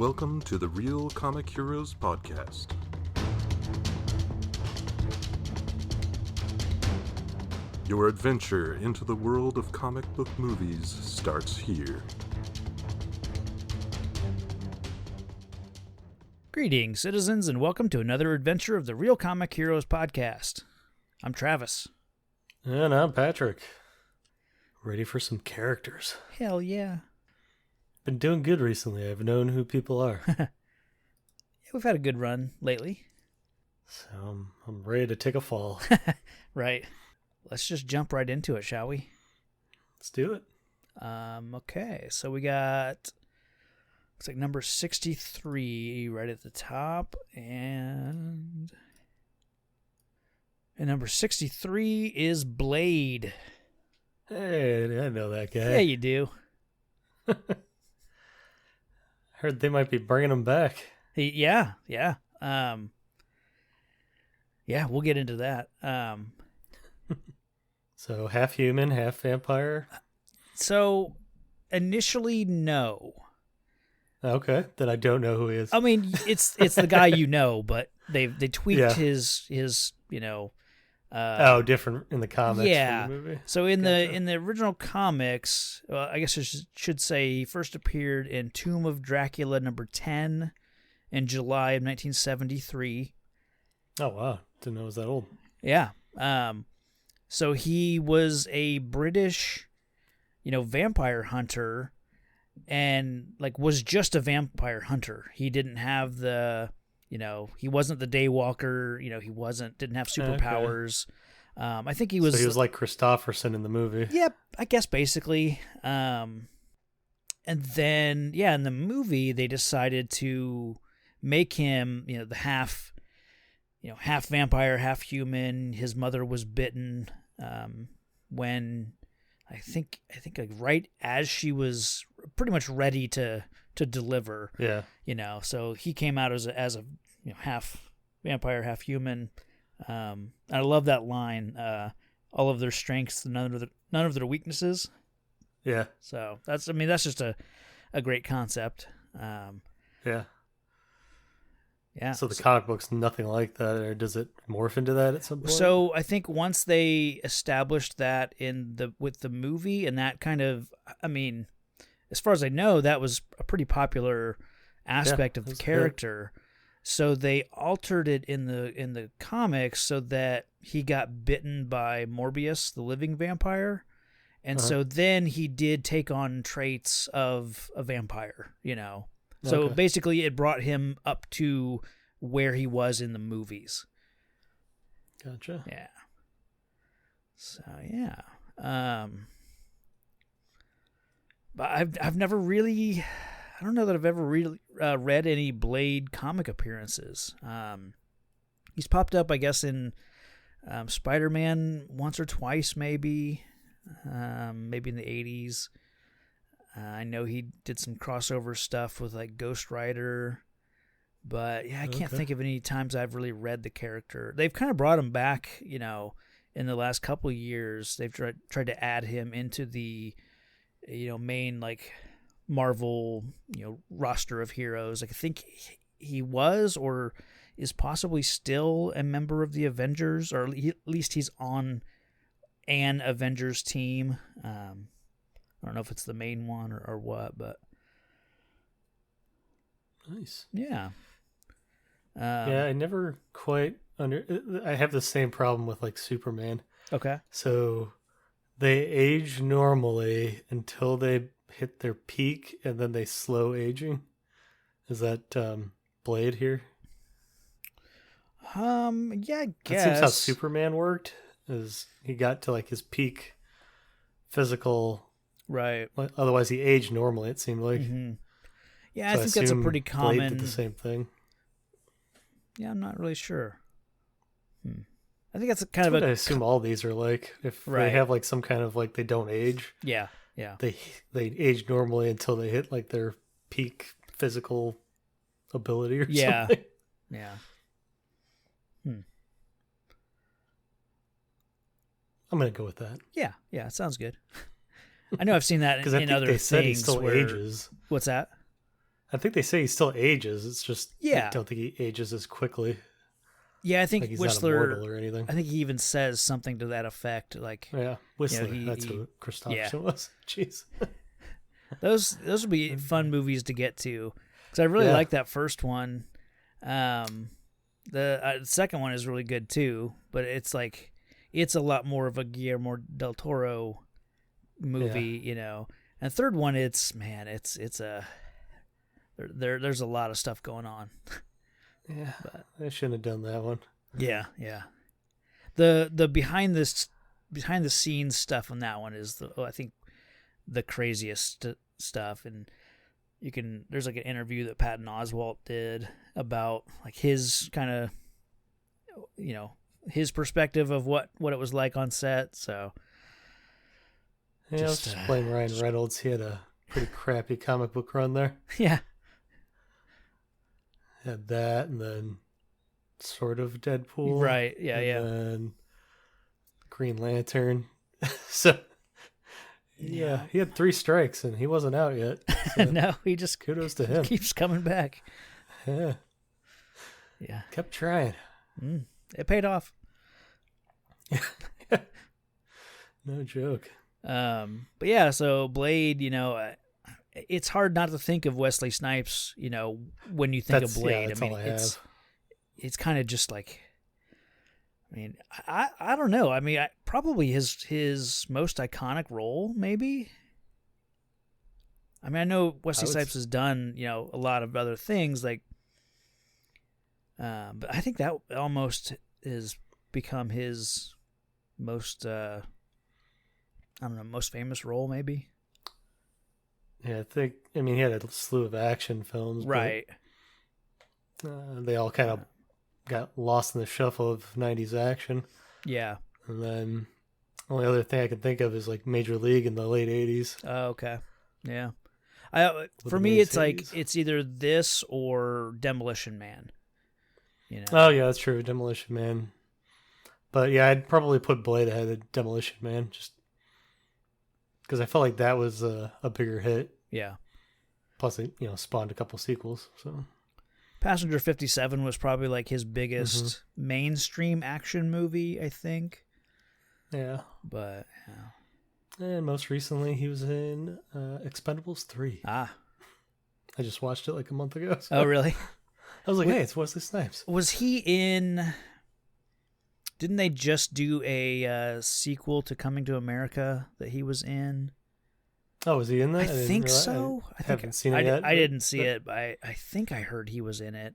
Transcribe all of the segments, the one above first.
Welcome to the Real Comic Heroes Podcast. Your adventure into the world of comic book movies starts here. Greetings, citizens, and welcome to another adventure of the Real Comic Heroes Podcast. I'm Travis. And I'm Patrick. Ready for some characters. Hell yeah. Been doing good recently. I've known who people are. Yeah, we've had a good run lately. So I'm ready to take a fall. Right. Let's just jump right into it, shall we? Let's do it. Okay, so we got, looks like number 63 right at the top, and number 63 is Blade. Hey, I know that guy. Yeah, you do. Heard they might be bringing him back. Yeah. Yeah, we'll get into that. So half human, half vampire? So initially, no. Okay, then I don't know who he is. I mean, it's the guy you know, but they tweaked Yeah. his different in the comics. yeah. From the movie. So in Gotcha. the original comics, I guess I should say he first appeared in Tomb of Dracula number 10 in July of 1973. Oh wow, didn't know it was that old. Yeah. So he was a British, vampire hunter, and was just a vampire hunter. He didn't have he wasn't the Daywalker. Didn't have superpowers. Okay. I think he was. So he was like Christopherson in the movie. Yep, I guess basically. And then in the movie they decided to make him the half vampire, half human. His mother was bitten when I think right as she was pretty much ready to deliver. Yeah. So he came out as a half vampire, half human. And I love that line. All of their strengths, none of their weaknesses. Yeah. So that's just a great concept. Yeah. Yeah. So the comic book's nothing like that, or does it morph into that at some point? So I think once they established that with the movie, and that kind of, as far as I know, that was a pretty popular aspect of the character. Good. So they altered it in the comics so that he got bitten by Morbius, the living vampire, and so then he did take on traits of a vampire. So basically, it brought him up to where he was in the movies. Gotcha. Yeah. So yeah. But I've never really, I don't know that I've ever really read any Blade comic appearances. He's popped up, I guess, in Spider-Man once or twice, maybe in the 80s. I know he did some crossover stuff with Ghost Rider, but I can't think of any times I've really read the character. They've kind of brought him back, in the last couple of years. They've tried to add him into the, main Marvel, roster of heroes. I think he was or is possibly still a member of the Avengers, or at least he's on an Avengers team. I don't know if it's the main one or what, but nice. Yeah. I never quite I have the same problem with Superman. Okay. So they age normally until they hit their peak, and then they slow aging. Is that Blade here? Yeah, I guess. That seems how Superman worked. Is he got to his peak physical. Right. Otherwise, he aged normally, it seemed like. Mm-hmm. Yeah, so I think that's a pretty common. Blade did the same thing. Yeah, I'm not really sure. I think that's kind of what I assume all these are like. If they have some kind of they don't age. Yeah. They age normally until they hit their peak physical ability or something. Yeah. I'm gonna go with that. Yeah. It sounds good. I know I've seen that in other they things. Said he still ages. What's that? I think they say he still ages. It's just Yeah. I don't think he ages as quickly. Yeah, I think Like he's Whistler. not immortal or anything. I think he even says something to that effect. Like, Yeah, Whistler. That's he who Christopherson was. Jeez. those would be fun movies to get to because I really like that first one. The second one is really good too, but it's like it's a lot more of a Guillermo del Toro movie, you know. And the third one, it's a there's a lot of stuff going on. Yeah, but I shouldn't have done that one. Yeah. The behind the scenes stuff on that one is I think the craziest stuff, and there's like an interview that Patton Oswalt did about like his kind of, you know, his perspective of what it was like on set. So yeah, I was just playing Ryan Reynolds. He had a pretty crappy comic book run there. Yeah. Had that, and then sort of Deadpool. Right. Yeah. And then Green Lantern. So yeah, he had 3 strikes, and he wasn't out yet. So no, he just kudos to him. Keeps coming back. Yeah. Yeah. Kept trying. It paid off. No joke. But yeah, so Blade, you know, it's hard not to think of Wesley Snipes, you know, when you think of Blade. That's I mean, all I have. It's kind of just like, I mean, I don't know. I mean, probably his most iconic role, maybe. I mean, I know Wesley Snipes has done, you know, a lot of other things, like, but I think that almost has become his most, I don't know, most famous role, maybe. Yeah, I mean, he had a slew of action films. Right. But, they all kind of got lost in the shuffle of 90s action. Yeah. And then the only other thing I can think of is like Major League in the late 80s. Oh, okay. Yeah. For me, it's like it's either this or Demolition Man. You know. Oh yeah, that's true, Demolition Man. But yeah, I'd probably put Blade ahead of Demolition Man, just because I felt like that was a bigger hit. Yeah. Plus, it spawned a couple sequels. So Passenger 57 was probably like his biggest mainstream action movie, I think. Yeah. But yeah. And most recently, he was in Expendables 3. Ah. I just watched it like a month ago. So oh, really? I was like, hey, it's Wesley Snipes. Was he in... Didn't they just do a sequel to Coming to America that he was in? Oh, was he in that? I think so. I haven't seen it yet. I didn't see it, but I think I heard he was in it.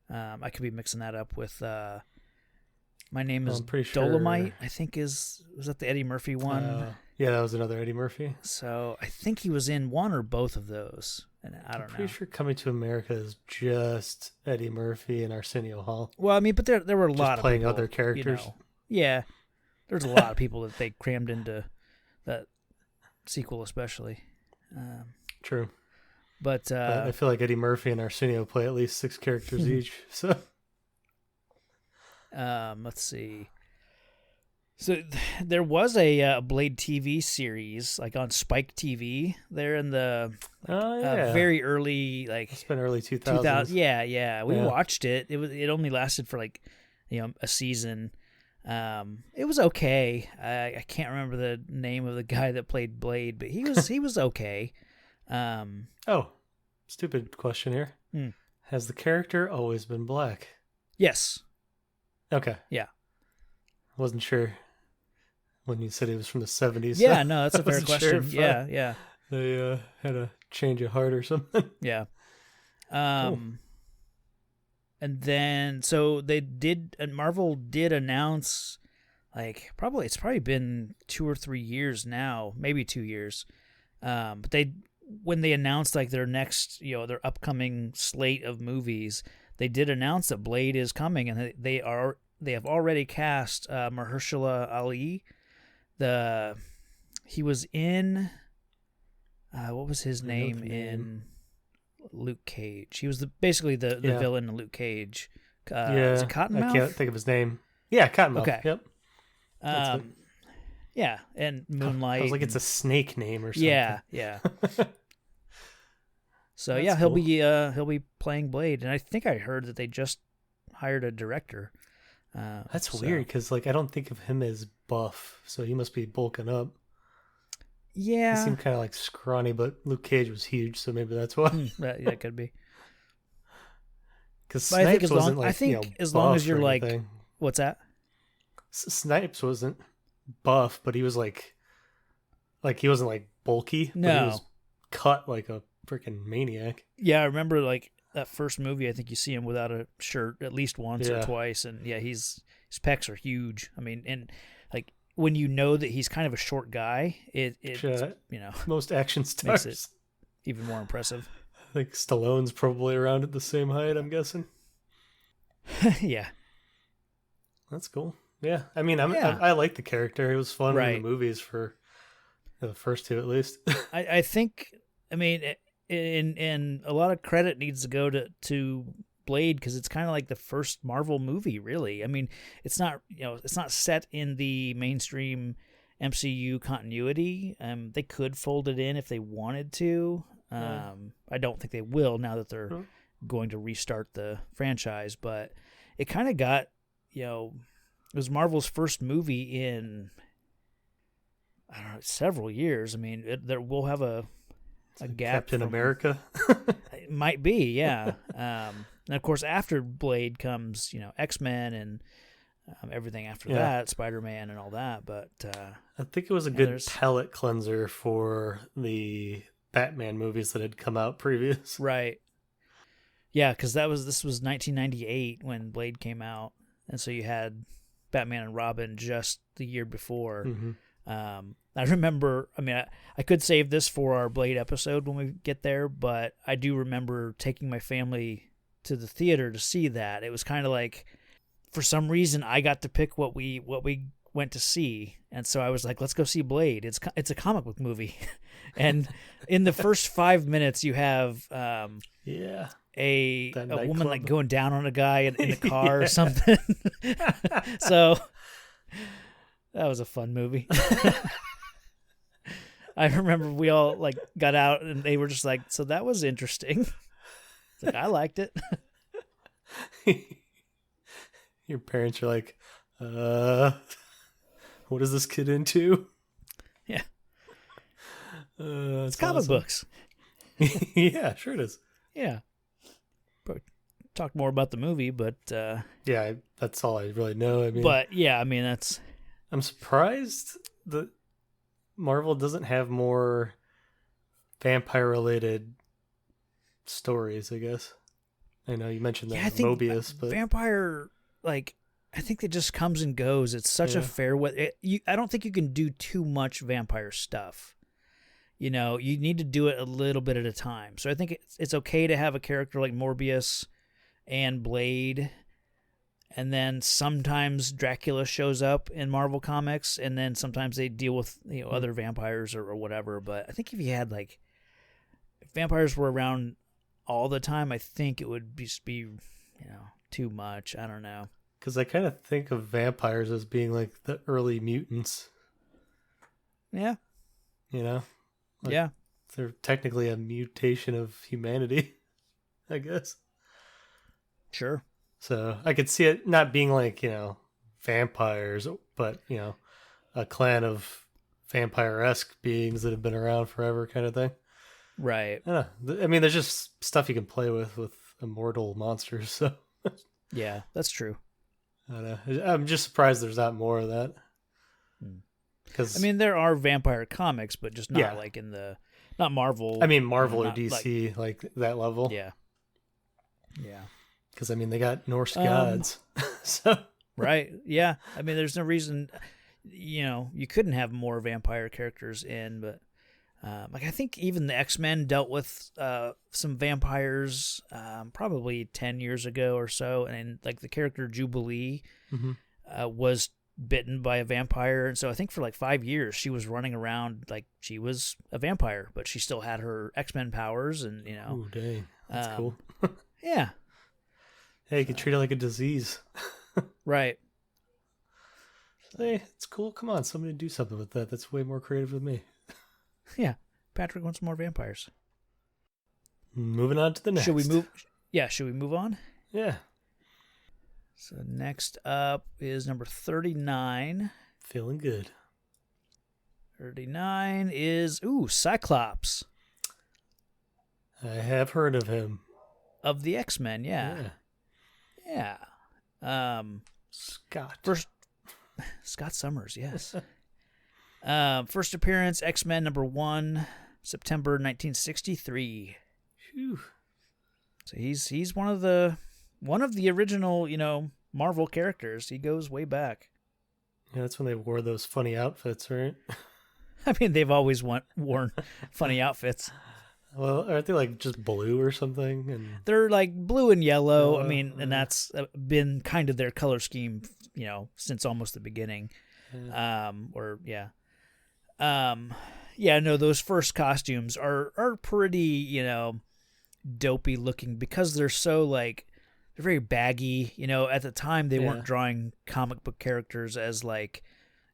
I could be mixing that up with My Name is Dolomite, I think was that the Eddie Murphy one? Yeah, that was another Eddie Murphy. So I think he was in one or both of those. And I don't know. I'm pretty sure Coming to America is just Eddie Murphy and Arsenio Hall. Well, I mean, but there were a lot of playing people, other characters. You know. Yeah, there's a lot of people that they crammed into that sequel, especially. True. But I feel like Eddie Murphy and Arsenio play at least 6 characters each. So, let's see. So there was a Blade TV series, like on Spike TV. There in the very early, like it's been early 2000s. Yeah. We watched it. It only lasted for like, a season. It was okay. I can't remember the name of the guy that played Blade, but he was okay. Oh, stupid question here. Has the character always been black? Yes. Okay. Yeah. Wasn't sure when you said he was from the 70s. Yeah, no, that's a fair question. Sure yeah. They had a change of heart or something. Yeah. Cool. And then so Marvel did announce, like, it's probably been 2 or 3 years now, maybe 2 years. But when they announced like their next, their upcoming slate of movies, they did announce that Blade is coming, and they have already cast Mahershala Ali. He was in what was his name in Luke Cage? He was basically the villain in Luke Cage. Is it Cottonmouth? I can't think of his name. Yeah, Cottonmouth. Okay. Yep. Yeah, and Moonlight. I was like, it's a snake name or something. Yeah. So That's yeah, cool. he'll be playing Blade, and I think I heard that they just hired a director. That's So, weird because like I don't think of him as buff, so he must be bulking up. He Yeah, seemed kind of like scrawny, but Luke Cage was huge, so maybe that's why. that could be. Because But I think Snipes wasn't like as long as buff you're or like, anything. what's that? Snipes wasn't buff, but he was like he wasn't like bulky, but he No. was cut like a freaking maniac. Yeah, I remember like that first movie. I think you see him without a shirt at least once or Yeah. twice, and yeah, his pecs are huge. I mean, and like when you know that he's kind of a short guy, it Shit. you know Most action stars. makes it even more impressive. I think Stallone's probably around at the same height, I'm guessing. Yeah, That's cool. Yeah, I mean, Yeah. I like the character. It was fun in Right. the movies for the first two, at least. I think I mean, and a lot of credit needs to go to Blade because it's kind of like the first Marvel movie, really. I mean, it's not it's not set in the mainstream MCU continuity. They could fold it in if they wanted to. I don't think they will now that they're going to restart the franchise, but it kind of got it was Marvel's first movie in I don't know several years. I mean, we'll have a gap. Captain America. It might be, yeah. And of course, after Blade comes, X-Men and everything after that, Spider-Man and all that. But I think it was a good there's- palate cleanser for the Batman movies that had come out previous. right, yeah, because this was 1998 when Blade came out, and so you had Batman and Robin just the year before. Mm-hmm. I remember. I mean, I could save this for our Blade episode when we get there, but I do remember taking my family to the theater to see that. It was kind of like, for some reason, I got to pick what we went to see, and so I was like, "Let's go see Blade." It's a comic book movie, and in the first 5 minutes, you have Yeah. a That woman nightclub. like going down on a guy in the car or something. So that was a fun movie. I remember we all like got out and they were just like, "So that was interesting." It's like, I liked it. Your parents are like, what is this kid into? Yeah. It's It's comic books. Yeah, sure it is. Yeah. Talk more about the movie, but Yeah, that's all I really know. I mean, yeah, I mean that's I'm surprised that Marvel doesn't have more vampire-related stories, I guess. I know you mentioned that I think Mobius, but vampire, like, I think it just comes and goes. It's such a fair way. I don't think you can do too much vampire stuff. You need to do it a little bit at a time. So I think it's okay to have a character like Morbius and Blade, and then sometimes Dracula shows up in Marvel Comics, and then sometimes they deal with other vampires or whatever. But I think if you had if vampires were around all the time, I think it would just be too much. I don't know. because I kind of think of vampires as being like the early mutants. Yeah. Like, Yeah. they're technically a mutation of humanity, I guess. Sure. So I could see it not being like, vampires, but, a clan of vampire-esque beings that have been around forever kind of thing. Right. I don't know. I mean, there's just stuff you can play with immortal monsters, so Yeah, that's true. I don't know. I'm just surprised there's not more of that. Because I mean, there are vampire comics, but just not Yeah. like in the not Marvel. I mean, Marvel or not DC, like that level. Yeah. Yeah. Because, I mean, they got Norse gods. So, Right. Yeah. I mean, there's no reason, you couldn't have more vampire characters in, but I think even the X-Men dealt with some vampires probably 10 years ago or so, and like the character Jubilee was bitten by a vampire, and so I think for like 5 years she was running around like she was a vampire, but she still had her X-Men powers, and ooh, dang. That's cool. yeah, Hey, you can treat it like a disease. right. Hey, it's cool. Come on, somebody do something with that. That's way more creative than me. Yeah, Patrick wants more vampires. Moving on to the next. Should we move? Yeah, should we move on? Yeah. So next up is number 39. Feeling good. 39 is, Cyclops. I have heard of him. Of the X-Men, yeah. Scott. Scott Summers, yes. First appearance, X-Men number 1, September 1963. Whew. So he's one of the original, Marvel characters. He goes way back. Yeah, that's when they wore those funny outfits, right? I mean, they've always worn funny outfits. Well, aren't they like just blue or something? And they're like blue and yellow. And that's been kind of their color scheme, since almost the beginning. Those first costumes are pretty, dopey looking because they're so like they're very baggy. At the time they weren't drawing comic book characters as like,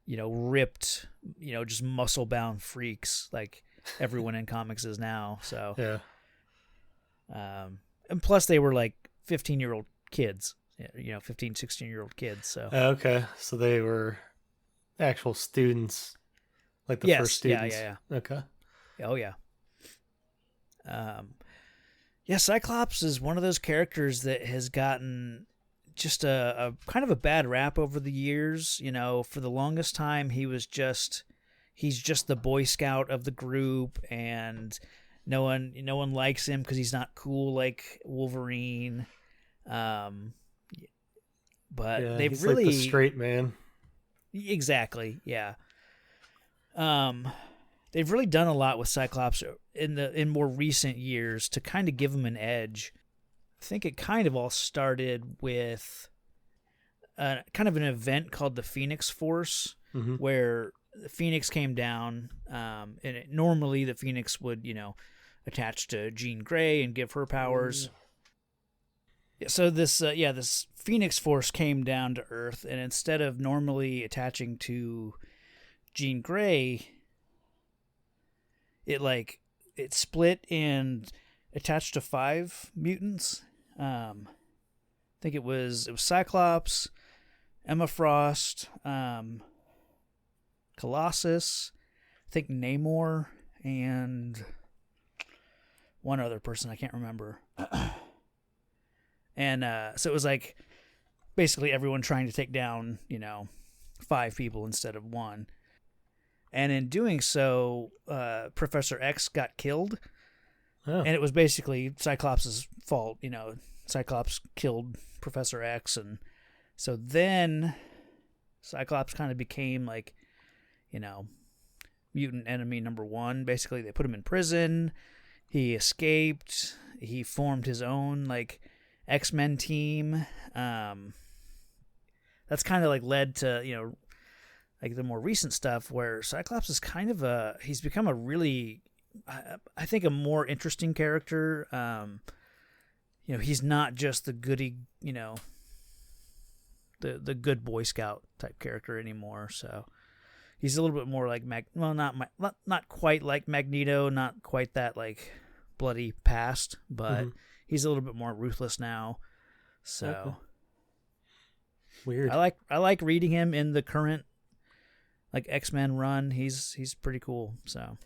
ripped, just muscle bound freaks like everyone in comics is now. So and plus they were like 15-year-old kids, 15, 16-year-old kids. So okay, so they were actual students, like the first students. Yeah. Okay. Oh yeah. Cyclops is one of those characters that has gotten just a kind of a bad rap over the years. For the longest time he's just the Boy Scout of the group, and no one likes him because he's not cool like Wolverine. But they've he's really like the straight man. Exactly, yeah. They've really done a lot with Cyclops in more recent years to kind of give him an edge. I think it kind of all started with kind of an event called the Phoenix Force, where the Phoenix came down, and normally the Phoenix would, attach to Jean Grey and give her powers. So this Phoenix Force came down to Earth, and instead of normally attaching to Jean Grey, it split and attached to 5 mutants. I think it was Cyclops, Emma Frost, Colossus, I think Namor, and one other person I can't remember. And so it was like basically everyone trying to take down, 5 people instead of 1. And in doing so, Professor X got killed. Oh. And it was basically Cyclops' fault. Cyclops killed Professor X. And so then Cyclops kind of became like, mutant enemy number 1. Basically, they put him in prison. He escaped. He formed his own, like, X-Men team. That's kind of like led to, like the more recent stuff where Cyclops is kind of he's become a really, I think, a more interesting character. He's not just the goody, the good Boy Scout type character anymore. So he's a little bit more like not quite like Magneto, not quite that like bloody past, but he's a little bit more ruthless now. So okay. Weird. I like reading him in the current like X-Men run. He's pretty cool. So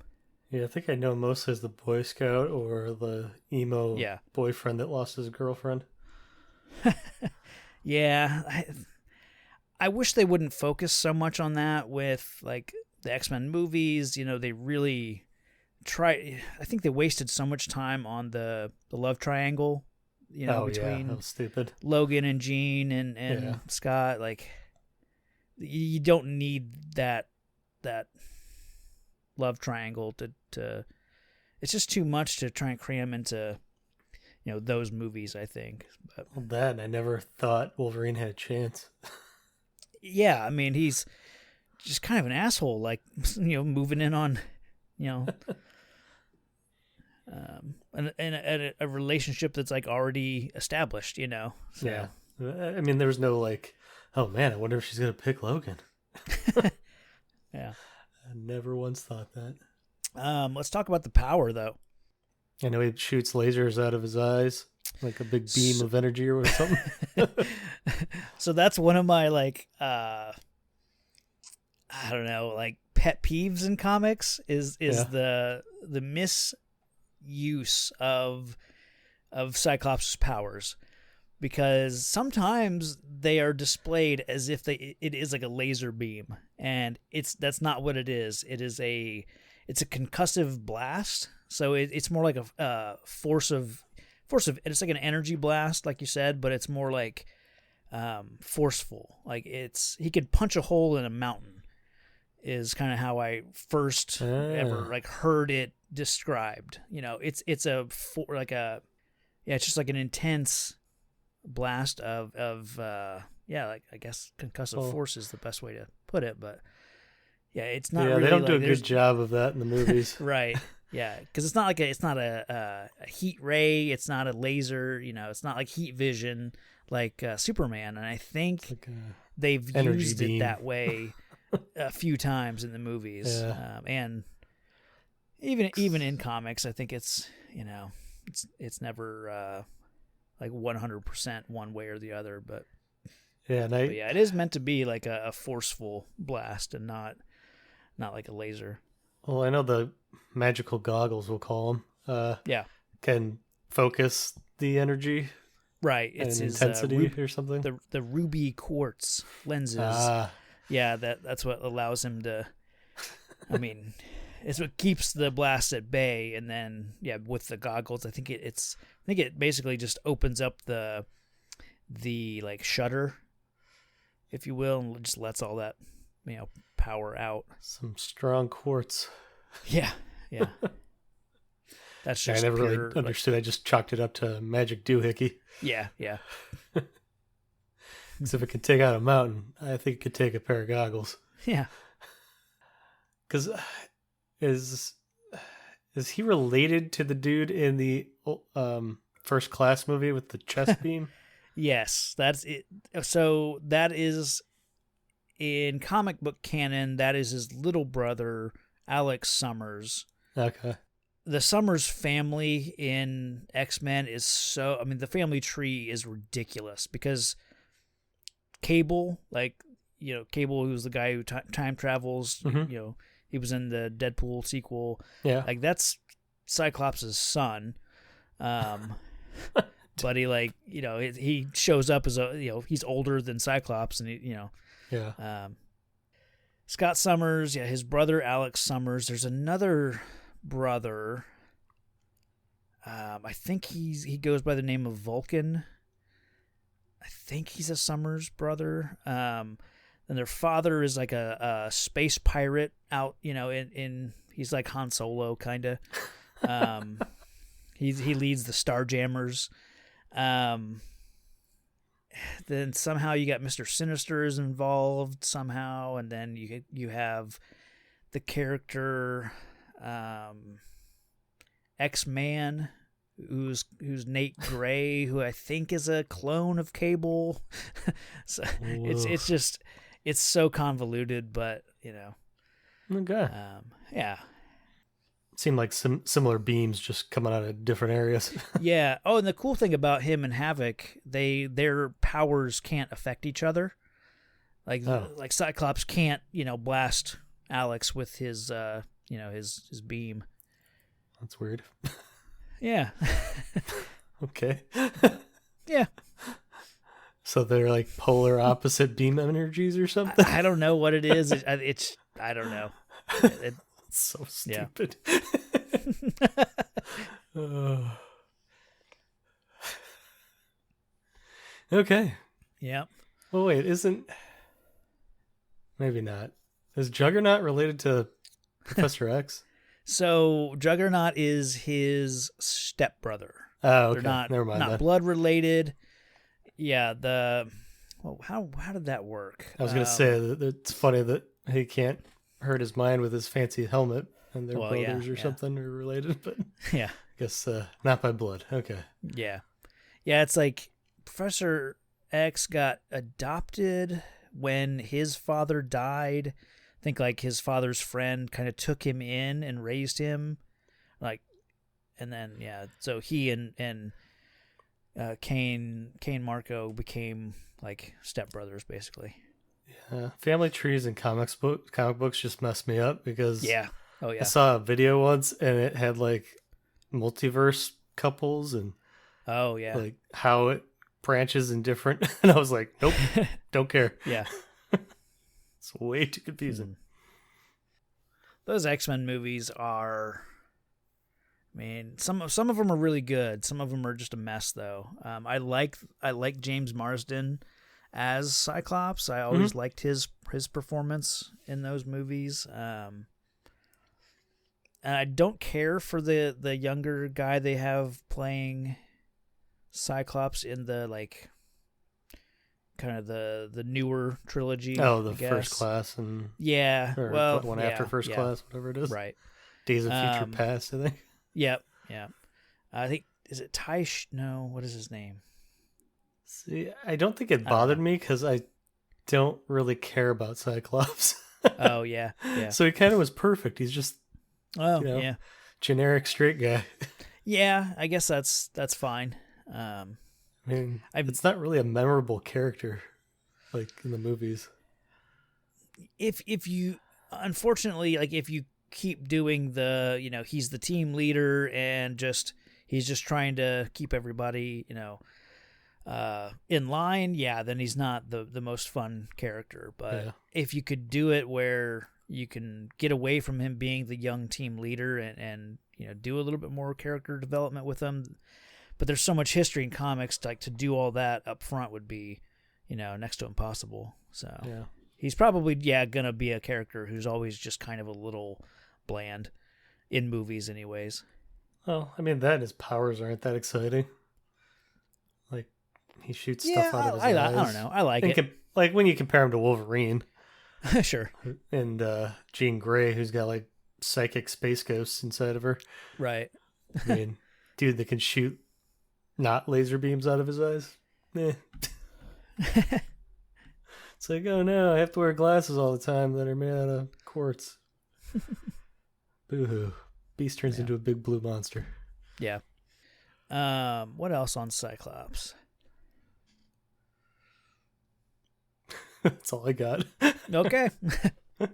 yeah, I think I know mostly as the Boy Scout or the emo boyfriend that lost his girlfriend. Yeah, I wish they wouldn't focus so much on that with like the X-Men movies. They really try. I think they wasted so much time on the love triangle. Between that was stupid. Logan and Jean and Scott. Like, you don't need that love triangle to. It's just too much to try and cram into, those movies. I think. But, well, that I never thought Wolverine had a chance. Yeah, I mean he's just kind of an asshole. Like, moving in on, and a relationship that's like already established, So. Yeah, I mean, there was no like, oh man, I wonder if she's gonna pick Logan. Yeah, I never once thought that. Let's talk about the power though. I know he shoots lasers out of his eyes, like a big beam of energy or something. So that's one of my like I don't know, like pet peeves in comics is the misuse of Cyclops' powers, because sometimes they are displayed as if it is like a laser beam, and that's not what it is. It's a concussive blast, so it's more like a force of it's like an energy blast, like you said, but it's more like forceful. Like he could punch a hole in a mountain, is kind of how I first ever like heard it described. You know, it's it's just like an intense blast of like I guess concussive force is the best way to put it, but yeah, it's not. Yeah, really they don't do like, a good job of that in the movies, right? Yeah, because it's not like it's not a heat ray, it's not a laser, you know, it's not like heat vision like Superman, and I think like they've used beam. it that way a few times in the movies, and even in comics, I think it's, you know, it's never like 100% one way or the other, but it is meant to be like a forceful blast and not like a laser. Well, I know the magical goggles, we'll call them, can focus the energy, right? It's and his intensity or something. The ruby quartz lenses. Yeah, that's what allows him to. I mean, it's what keeps the blast at bay, and then with the goggles, I think it basically just opens up the like shutter, if you will, and just lets all that, you know, power out. Some strong quartz. Yeah. That's just I never pure, really understood. I just chalked it up to magic doohickey. Yeah. Because if it could take out a mountain, I think it could take a pair of goggles. Yeah. Because is he related to the dude in the First Class movie with the chest beam? Yes, that's it. So that is in comic book canon. That is his little brother, Alex Summers. Okay. The Summers family in X-Men is the family tree is ridiculous, because Cable, like, you know, Cable, who's the guy who time travels, Mm-hmm. you know, he was in the Deadpool sequel. Yeah. Like, that's Cyclops' son. But he, like, you know, he shows up as he's older than Cyclops, and Scott Summers, his brother Alex Summers. There's another brother. I think he goes by the name of Vulcan. I think he's a Summers brother. And their father is like a space pirate out, you know, in he's like Han Solo kind of. He leads the Starjammers. Then somehow you got Mr. Sinister is involved somehow, and then you have the character X-Man, who's Nate Gray, who I think is a clone of Cable. So it's so convoluted, but you know. Okay. Yeah. Seemed like similar beams just coming out of different areas. Yeah. Oh, and the cool thing about him and Havoc, their powers can't affect each other. Like Cyclops can't, you know, blast Alex with his his beam. That's weird. Yeah. Okay. Yeah. So they're like polar opposite beam energies or something? I don't know what it is. I don't know. It's so stupid. Okay. Yeah. Well, wait, maybe not. Is Juggernaut related to Professor X? So Juggernaut is his stepbrother. Oh, okay. They're Never mind. not blood related. Yeah. How did that work? I was gonna say that it's funny that he can't hurt his mind with his fancy helmet, and they're brothers or something, or related, but yeah, I guess not by blood. Okay. Yeah. It's like Professor X got adopted when his father died. I think like his father's friend kind of took him in and raised him. Like And then so he and Kane Marco became like stepbrothers basically. Yeah, family trees and comic books just mess me up because I saw a video once and it had like multiverse couples and like how it branches in different, and I was like, nope, don't care. Yeah, it's way too confusing. Those X-Men movies are, I mean, some of them are really good. Some of them are just a mess, though. I like James Marsden as Cyclops. I always liked his performance in those movies. And I don't care for the younger guy they have playing Cyclops in the like kind of the newer trilogy. Oh, the First Class and one after First Class, whatever it is. Right. Days of Future Past, I think. Yep. Yeah. I think, is it No, what is his name? See, I don't think it bothered me because I don't really care about Cyclops. Oh yeah. So he kind of was perfect. He's just generic straight guy. Yeah, I guess that's fine. I mean, it's not really a memorable character like in the movies. If you unfortunately, like, if you keep doing the, he's the team leader and he's just trying to keep everybody, in line, then he's not the most fun character. But if you could do it where you can get away from him being the young team leader and do a little bit more character development with him. But there's so much history in comics, like, to do all that up front would be, next to impossible. So he's probably, going to be a character who's always just kind of a little bland in movies anyways. Well, I mean, his powers aren't that exciting. Like, he shoots stuff out of his eyes. I don't know. I like it. Like, when you compare him to Wolverine. Sure. And Jean Grey, who's got, like, psychic space ghosts inside of her. Right. I mean, dude that can shoot not laser beams out of his eyes. It's like, oh no, I have to wear glasses all the time that are made out of quartz. Boo-hoo. Beast turns into a big blue monster. Yeah. What else on Cyclops? That's all I got. Okay. I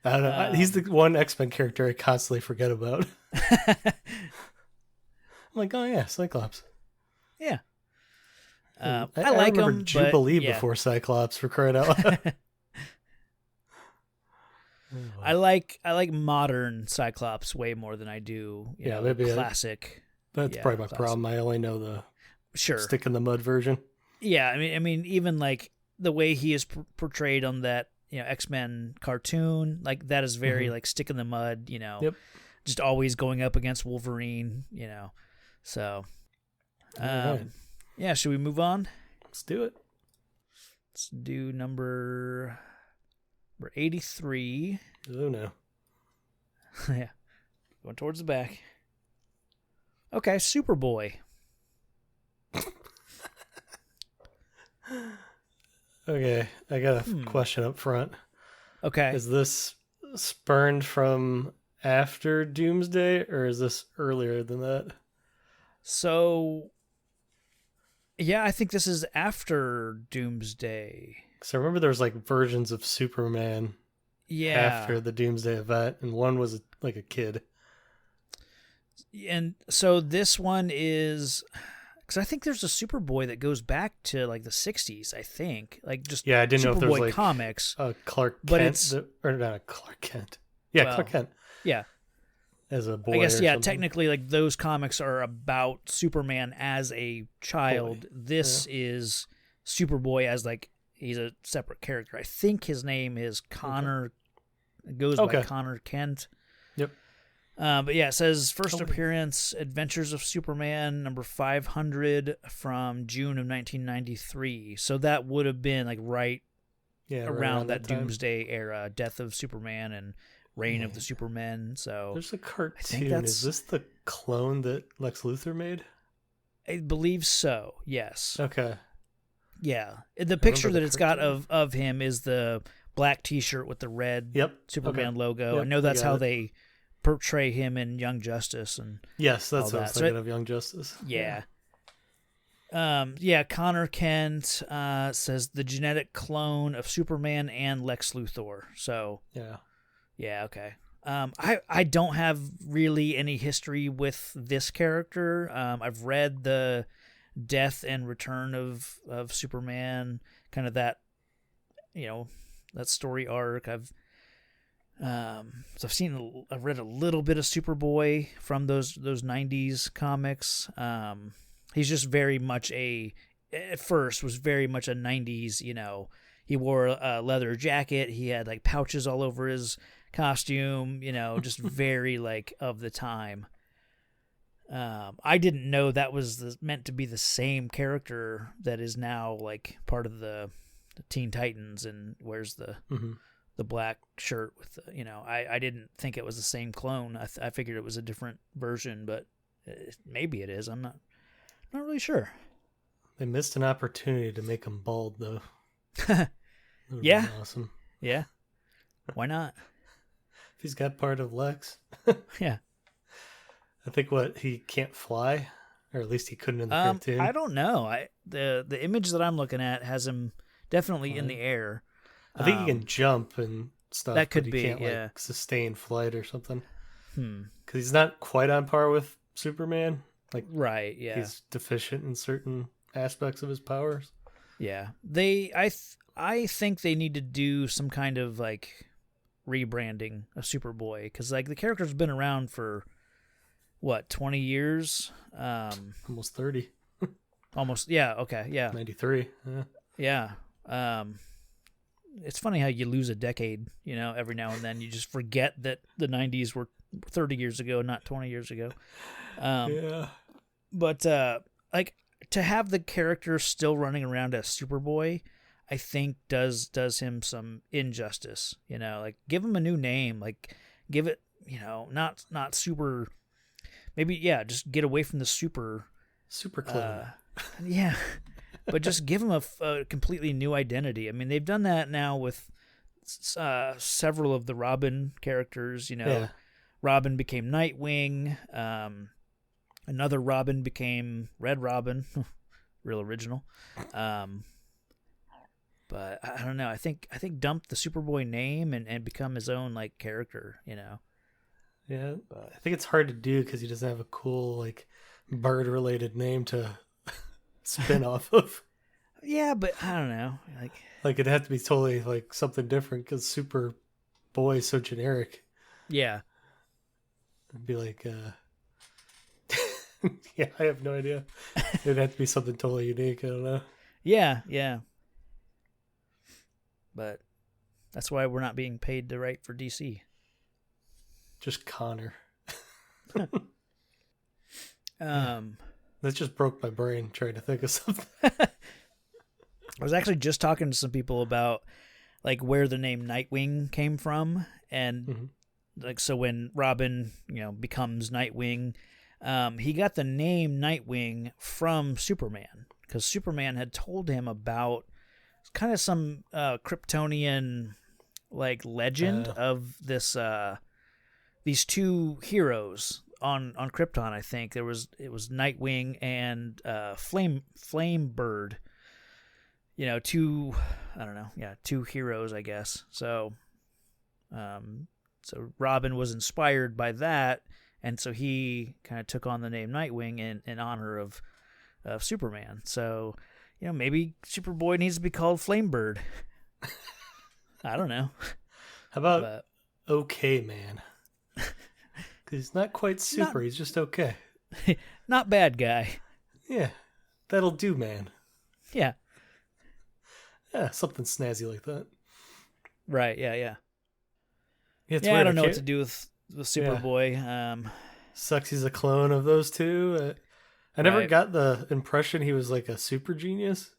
don't know. He's the one X-Men character I constantly forget about. I'm like, oh yeah, Cyclops. Yeah. I like remember him, Jubilee before Cyclops, for crying out loud. I like modern Cyclops way more than I do maybe classic. That's probably my problem. I only know the stick in the mud version. Yeah, I mean even like the way he is portrayed on that X-Men cartoon, like that is very like stick in the mud, just always going up against Wolverine, So should we move on? Let's do it. Let's do number 83. Oh no. Yeah. Going towards the back. Okay, Superboy. Okay, I got a question up front. Okay. Is this spurned from after Doomsday, or is this earlier than that? So, yeah, I think this is after Doomsday. Because I remember there was like versions of Superman after the Doomsday event, and one was like a kid. And so this one is... Because I think there's a Superboy that goes back to like the 60s, I think. Like just I didn't know if there was like comics. Clark but Kent, or not a Clark Kent. Yeah, Clark Kent. Yeah. As a boy. I guess, something. technically like those comics are about Superman as a child. Boy. This is Superboy as like he's a separate character. I think his name is Connor. It goes by Connor Kent. Yep. But yeah, it says first appearance, Adventures of Superman, number 500 from June of 1993. So that would have been like right around that Doomsday era, Death of Superman and Reign of the Supermen. So there's a cartoon. Is this the clone that Lex Luthor made? I believe so. Yes. Okay. Yeah, the picture that it's got of him is the black T-shirt with the red Superman logo. Yep, I know that's how they portray him in Young Justice and yes, that's what I was thinking of, Young Justice. Yeah. Connor Kent says the genetic clone of Superman and Lex Luthor. So yeah, okay. I don't have really any history with this character. I've read the death and return of Superman, kind of that, that story arc. I've read a little bit of Superboy from those 90s comics. He's just very much at first was very much a 90s, he wore a leather jacket. He had like pouches all over his costume, just very like of the time. I didn't know that was meant to be the same character that is now like part of the Teen Titans and wears the black shirt with I didn't think it was the same clone. I figured it was a different version, but maybe it is. I'm not really sure. They missed an opportunity to make him bald, though. Yeah. Awesome. Yeah. Why not? If he's got part of Lex. Yeah. I think he can't fly, or at least he couldn't in the cartoon. I don't know. The image that I'm looking at has him definitely in the air. I think he can jump and stuff. That could but be. He can't yeah. sustain flight or something. Because he's not quite on par with Superman. Right. Yeah. He's deficient in certain aspects of his powers. Yeah. I think they need to do some kind of rebranding of Superboy, because the character's been around for 20 years, almost 30. Almost. Yeah. Okay. Yeah. 93. Yeah. It's funny how you lose a decade, every now and then. You just forget that the 90s were 30 years ago, not 20 years ago. Yeah. But to have the character still running around as Superboy, I think does him some injustice. Give him a new name. Give it, not super. Maybe just get away from the super clone. Yeah, but just give him a completely new identity. I mean, they've done that now with several of the Robin characters. Robin became Nightwing. Another Robin became Red Robin, real original. But I don't know. I think dump the Superboy name and become his own character. Yeah, I think it's hard to do because he doesn't have a cool bird-related name to spin off of. Yeah, but I don't know. It'd have to be totally something different because Superboy is so generic. Yeah. It'd be yeah, I have no idea. It'd have to be something totally unique. I don't know. Yeah. But that's why we're not being paid to write for DC. Just Connor. That just broke my brain trying to think of something. I was actually just talking to some people about where the name Nightwing came from, and so when Robin becomes Nightwing, he got the name Nightwing from Superman, because Superman had told him about kind of some Kryptonian legend of this these two heroes on Krypton. I think it was Nightwing and Flame Bird. Two heroes, I guess. So Robin was inspired by that, and so he kind of took on the name Nightwing in honor of Superman. So maybe Superboy needs to be called Flamebird. I don't know. How about Okay Man? Because he's not quite super. He's just okay. Not bad guy. Yeah. That'll do, man. Yeah. Yeah, something snazzy like that. Right, yeah. It's I don't know what to do with Superboy. Yeah. Sucks he's a clone of those two. I never got the impression he was a super genius.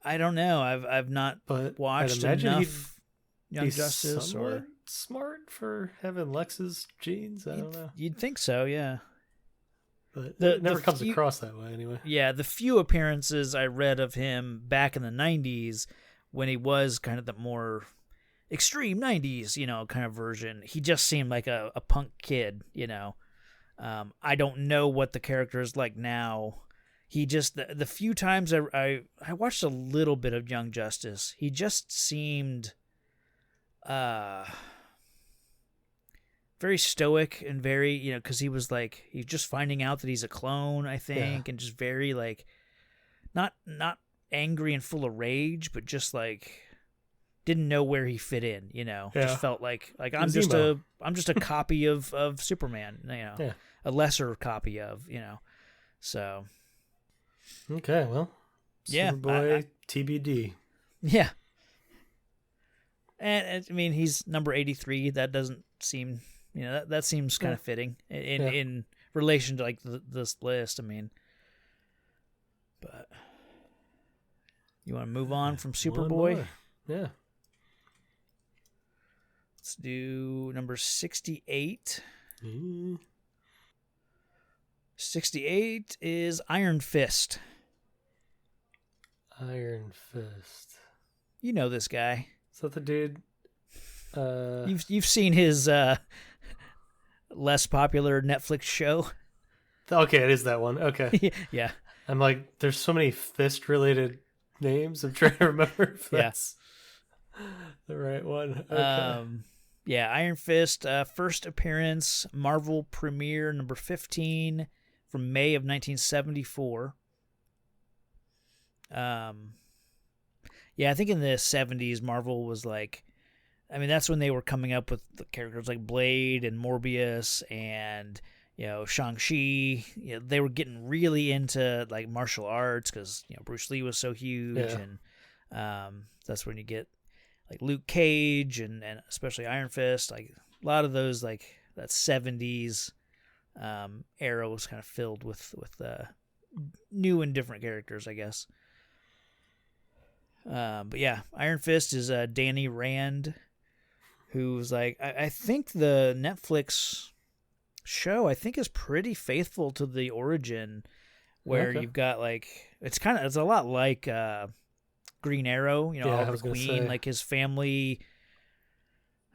I don't know. I've not watched enough Young Justice or smart for having Lex's genes. I don't know. You'd think so, yeah. But it never comes across that way anyway. Yeah, the few appearances I read of him back in the 90s when he was kind of the more extreme 90s, kind of version. He just seemed like a punk kid, I don't know what the character is like now. He just, the few times I watched a little bit of Young Justice, he just seemed very stoic and very, because he was like, he's just finding out that he's a clone, I think, and just very like, not angry and full of rage, but just like didn't know where he fit in, just felt like I'm just a copy of Superman, a lesser copy of, so. Okay, well, Superboy TBD. Yeah. And I mean, he's number 83. That doesn't seem, that seems kind of fitting in relation to like this list. I mean, but you want to move on from Superboy? Yeah. Let's do number 68. 68 is Iron Fist. Iron Fist. You know this guy. Is that the dude? You've seen his less popular Netflix show. Okay, it is that one. Okay. Yeah. I'm like, there's so many fist related names. I'm trying to remember if that's the right one. Okay. Yeah, Iron Fist, first appearance, Marvel premiere number 15 from May of 1974. Yeah, I think in the 70s, Marvel was like, I mean, that's when they were coming up with the characters like Blade and Morbius and, Shang-Chi. They were getting really into like martial arts because, Bruce Lee was so huge. And that's when you get like Luke Cage and especially Iron Fist. Like a lot of those, like that 70s era was kind of filled with new and different characters, I guess. But yeah, Iron Fist is Danny Rand, who's like, I think the Netflix show, I think, is pretty faithful to the origin, where you've got like, it's a lot like Green Arrow, Oliver Queen, like his family.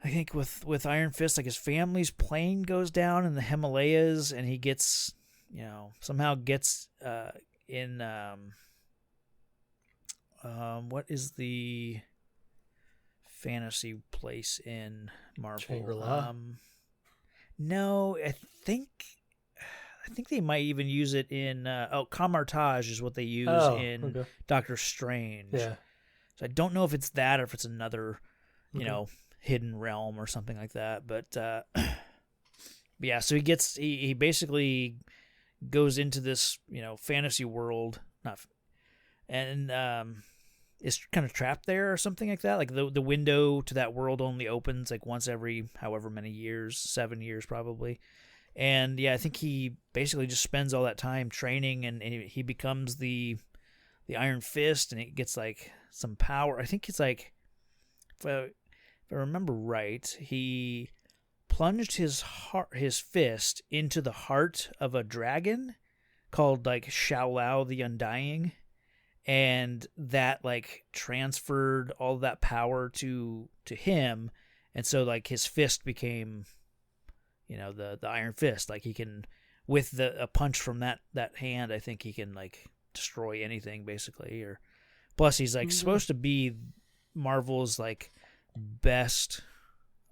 I think with Iron Fist, like his family's plane goes down in the Himalayas, and he gets, somehow gets in. What is the fantasy place in Marvel? Shangri-La? No, I think they might even use it in Camartage is what they use in Doctor Strange. Yeah. So I don't know if it's that or if it's another, hidden realm or something like that. But yeah, so he basically goes into this, fantasy world, is kind of trapped there or something like that. Like the window to that world only opens like once every however many years, 7 years probably. And yeah, I think he basically just spends all that time training, and he becomes the Iron Fist, and it gets like some power. I think it's like, if I remember right, he plunged his fist into the heart of a dragon called like Xiaolao the Undying, and that like transferred all that power to him, and so like his fist became, the Iron Fist. Like he can, with a punch from that hand, I think he can like destroy anything basically. Or plus he's like supposed to be Marvel's like best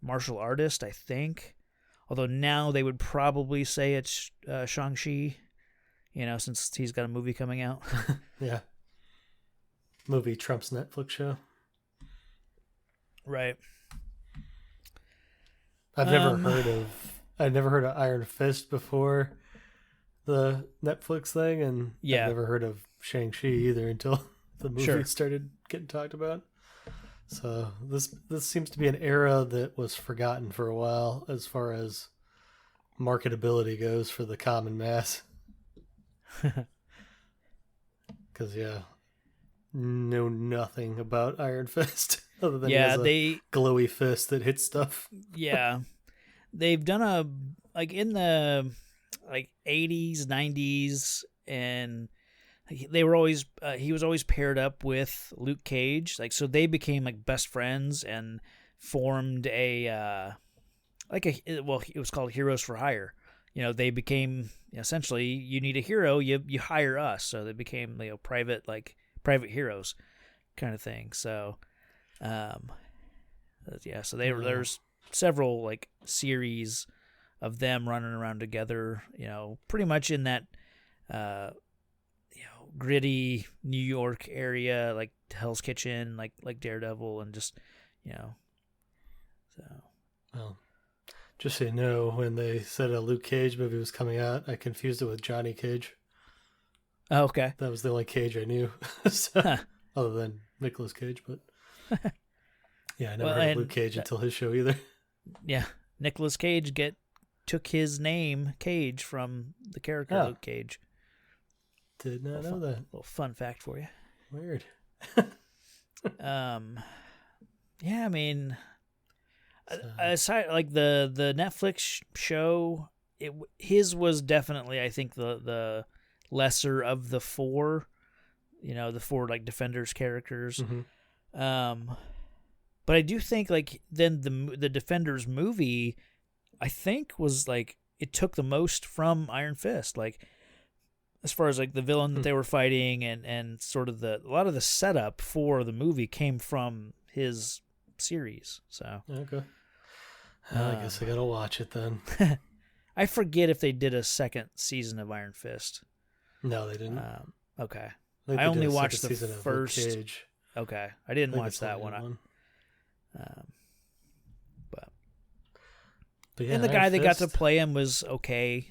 martial artist, I think. Although now they would probably say it's Shang-Chi, since he's got a movie coming out. Yeah. Movie Trump's Netflix show. Right. I've never heard of Iron Fist before the Netflix thing, and I've never heard of Shang-Chi either until the movie started getting talked about. So this seems to be an era that was forgotten for a while as far as marketability goes for the common mass. Because know nothing about Iron Fist other than a glowy fist that hits stuff. Yeah, they've done in the 80s, 90s, and they were always he was always paired up with Luke Cage, so they became like best friends, and formed it was called Heroes for Hire. They became essentially, you need a hero, you hire us. So they became private heroes kind of thing. So, so there's several series of them running around together. Pretty much in that gritty New York area, like Hell's Kitchen, like Daredevil, and just so. Well, just so you know, when they said a Luke Cage movie was coming out, I confused it with Johnny Cage. Oh, okay. That was the only Cage I knew, so, other than Nicolas Cage. But yeah, I never heard of Luke Cage until his show either. Yeah, Nicolas Cage took his name Cage from the character Luke Cage. Did not know that. Little fun fact for you. Weird. Yeah, I mean, aside the Netflix show, his was definitely, I think, the lesser of the four, the four Defenders characters. Mm-hmm. But I do think then the Defenders movie, I think was it took the most from Iron Fist, as far as the villain that they were fighting and sort of a lot of the setup for the movie came from his series. So okay. I guess I gotta watch it then. I forget if they did a second season of Iron Fist. No, they didn't. Okay. I only watched the season first. Of Luke Cage. Okay, I didn't watch that one. But yeah, and the Iron guy that got Fist. to play him was okay.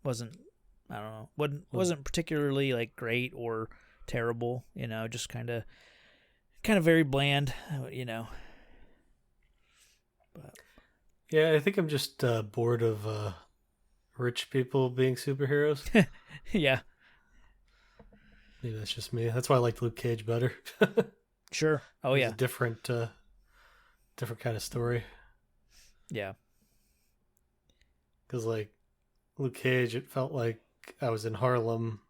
Wasn't I don't know. Wasn't particularly great or terrible. Just kind of very bland. But Yeah, I think I'm just bored of rich people being superheroes. yeah. Maybe that's just me. That's why I liked Luke Cage better. Sure. Oh yeah. A different kind of story. Yeah. Because Luke Cage, it felt like I was in Harlem,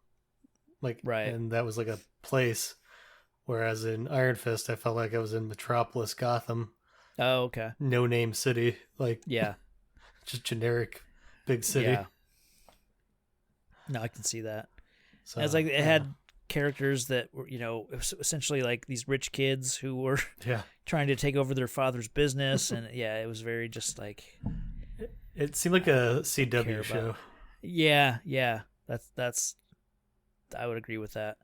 right, and that was a place. Whereas in Iron Fist, I felt like I was in Metropolis, Gotham. Oh, okay. No name city, yeah, just generic big city. Yeah. No, I can see that. So, it's it had characters that were, essentially these rich kids who were trying to take over their father's business, and it was very just It seemed like a CW show. Yeah. That's. I would agree with that.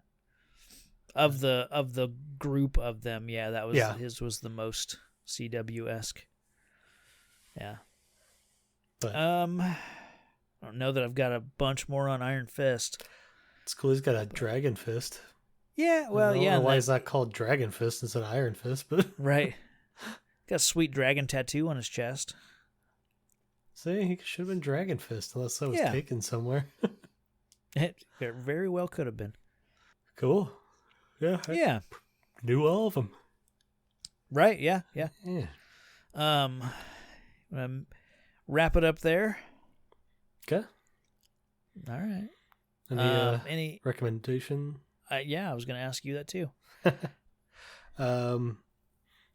Of the group of them, that was his was the most CW-esque. Yeah. But I don't know that I've got a bunch more on Iron Fist. It's cool. He's got a dragon fist. Yeah, well, I don't know why he's not called Dragon Fist instead of Iron Fist, but right. Got a sweet dragon tattoo on his chest. See, he should have been Dragon Fist unless that was taken somewhere. It very well could have been. Cool. Yeah. Yeah. Knew all of them. Right. Yeah. Wrap it up there. Okay. All right. Any recommendation? Yeah, I was going to ask you that too.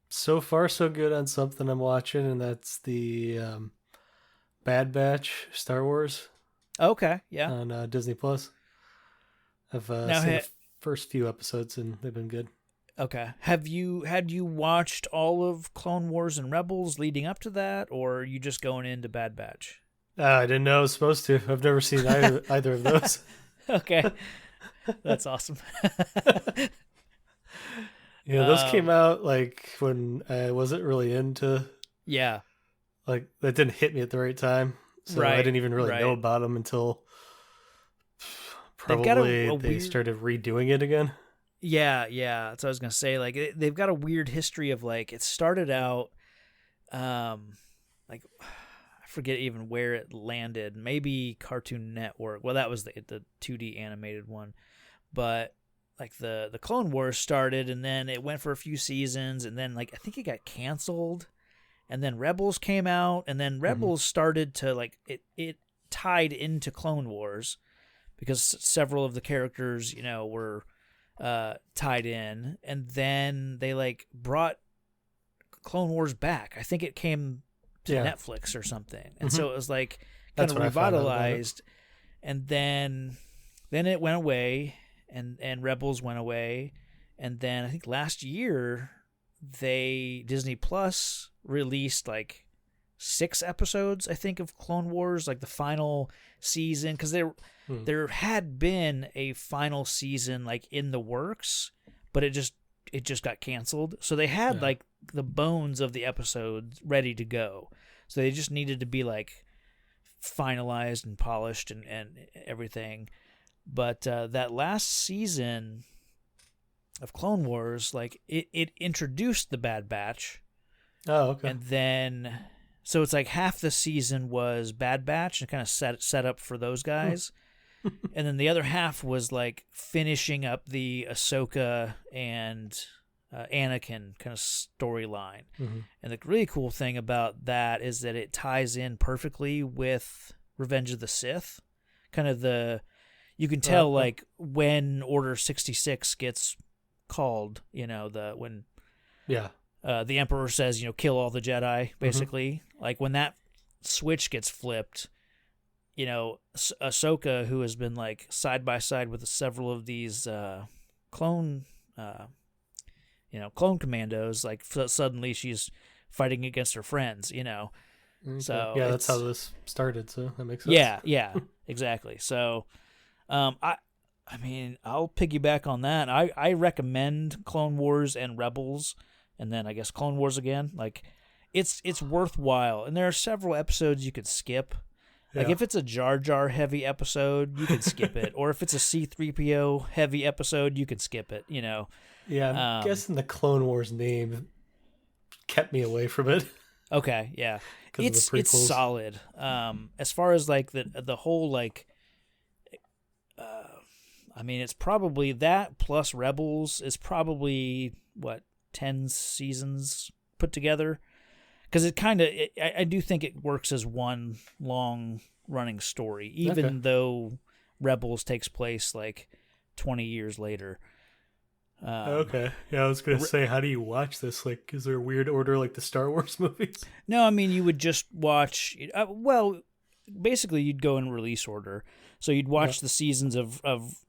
So far so good on something I'm watching, and that's the Bad Batch Star Wars. Okay. Yeah. On Disney Plus. I've seen the first few episodes, and they've been good. Okay. Had you watched all of Clone Wars and Rebels leading up to that, or are you just going into Bad Batch? I didn't know I was supposed to. I've never seen either of those. Okay. That's awesome. Those came out when I wasn't really into. Yeah. That didn't hit me at the right time, so I didn't even really know about them until probably they started redoing it again. Yeah. That's what I was gonna say. They've got a weird history of it started out, I forget even where it landed. Maybe Cartoon Network. Well, that was the 2D animated one, but the Clone Wars started, and then it went for a few seasons, and then I think it got canceled, and then Rebels came out, and then Rebels started to it tied into Clone Wars because several of the characters were tied in, and then they brought Clone Wars back. I think it came to Netflix or something, and so it was like kind of That's revitalized. And then it went away, and Rebels went away, and then I think last year Disney Plus released like 6 episodes, I think, of Clone Wars, like the final season, because there had been a final season like in the works, but it just got canceled. So they had like the bones of the episodes ready to go, so they just needed to be like finalized and polished and everything. But that last season of Clone Wars, like it introduced the Bad Batch. Oh, okay. And then so it's like half the season was Bad Batch and kind of set up for those guys. And then the other half was like finishing up the Ahsoka and Anakin kind of storyline. Mm-hmm. And the really cool thing about that is that it ties in perfectly with Revenge of the Sith. Kind of you can tell like when Order 66 gets called, when the Emperor says, kill all the Jedi, basically. Like when that switch gets flipped, Ahsoka, who has been like side by side with several of these clone commandos, like suddenly she's fighting against her friends, Okay. So that's how this started. So that makes sense. Yeah, exactly. So, I mean, I'll piggyback on that. I recommend Clone Wars and Rebels, and then I guess Clone Wars again. Like, it's worthwhile, and there are several episodes you could skip. Like if it's a Jar Jar heavy episode, you can skip it, or if it's a C-3PO heavy episode, you can skip it. Yeah, I'm guessing the Clone Wars name kept me away from it. Okay, yeah, it's solid. As far as like the whole like, I mean, it's probably that plus Rebels is probably 10 seasons put together. Because it kind of, I do think it works as one long running story, even though Rebels takes place like 20 years later. Okay. Yeah, I was going to say, how do you watch this? Like, is there a weird order like the Star Wars movies? No, I mean, you would just watch, basically you'd go in release order. So you'd watch the seasons of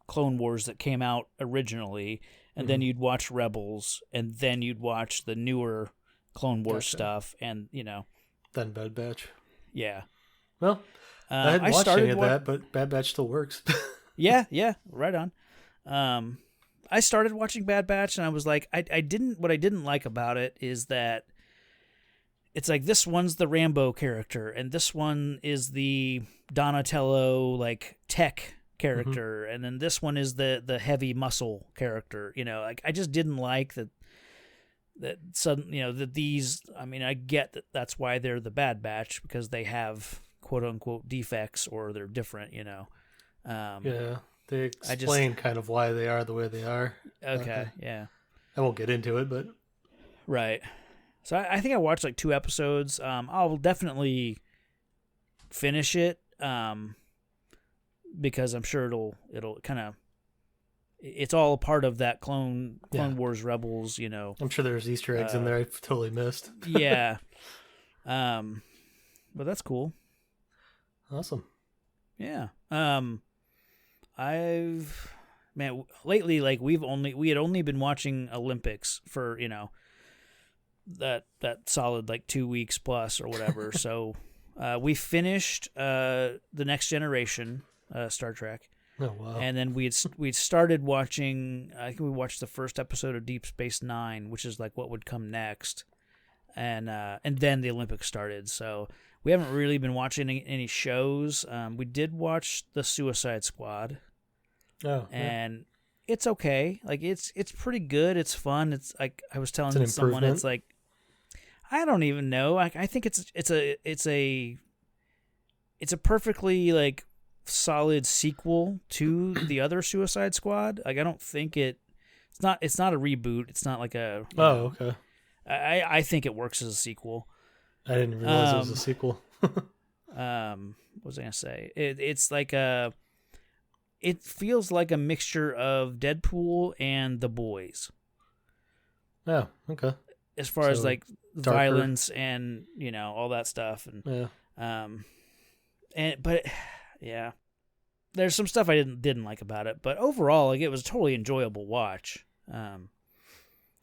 Clone Wars that came out originally, and then you'd watch Rebels, and then you'd watch the newer Clone Wars stuff, and then Bad Batch. Yeah. Well, I hadn't watched any of that, but Bad Batch still works. yeah, right on. I started watching Bad Batch, and I was like, what I didn't like about it is that it's like this one's the Rambo character, and this one is the Donatello like tech character, and then this one is the heavy muscle character. Like I just didn't like that sudden, that these, I mean, I get that that's why they're the Bad Batch, because they have quote unquote defects or they're different, they explain kind of why they are the way they are. Okay. Yeah. I won't get into it, but right. So I think I watched like 2 episodes. I'll definitely finish it. Because I'm sure it'll kind of, it's all a part of that Clone Wars Rebels, I'm sure there's Easter eggs in there I've totally missed. Yeah. But that's cool. Awesome. Yeah. Lately, like we had only been watching Olympics for, that solid like 2 weeks plus or whatever. So, we finished, The Next Generation, Star Trek. Oh, wow. And then we'd started watching, I think we watched the first episode of Deep Space Nine, which is like what would come next. And then the Olympics started. So we haven't really been watching any shows. We did watch The Suicide Squad. Oh. And it's okay. Like it's pretty good. It's fun. It's like I was telling someone, it's like, I don't even know. I think it's a perfectly like solid sequel to the other Suicide Squad. Like I don't think it's not a reboot. It's not like a okay. I think it works as a sequel. I didn't realize it was a sequel. What was I gonna say? It's like it feels like a mixture of Deadpool and The Boys. Oh, okay. as far as like darker. Violence and all that stuff, and but yeah, there's some stuff I didn't like about it, but overall, like, it was a totally enjoyable watch.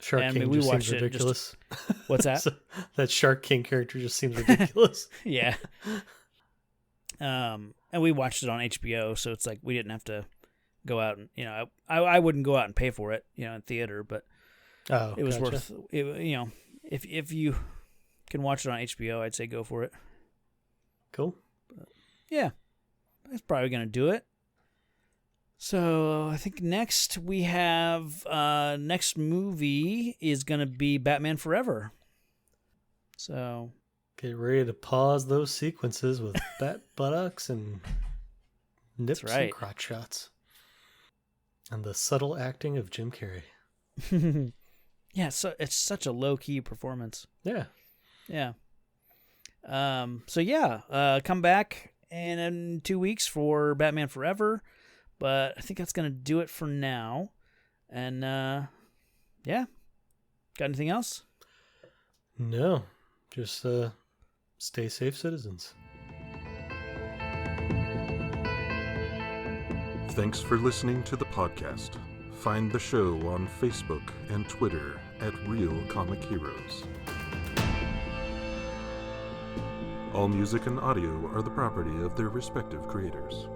Shark King just seems ridiculous. What's that? That Shark King character just seems ridiculous. Yeah. And we watched it on HBO, so it's like we didn't have to go out and I wouldn't go out and pay for it, in theater, but it was worth it. If you can watch it on HBO, I'd say go for it. Cool. But yeah, that's probably gonna do it. So I think next we have next movie is gonna be Batman Forever. So get ready to pause those sequences with bat buttocks and nips and crotch shots, and the subtle acting of Jim Carrey. Yeah, so it's such a low key performance. Yeah. So yeah, come back in 2 weeks for Batman Forever. But I think that's going to do it for now. And, yeah. Got anything else? No. Just stay safe, citizens. Thanks for listening to the podcast. Find the show on Facebook and Twitter at Real Comic Heroes. All music and audio are the property of their respective creators.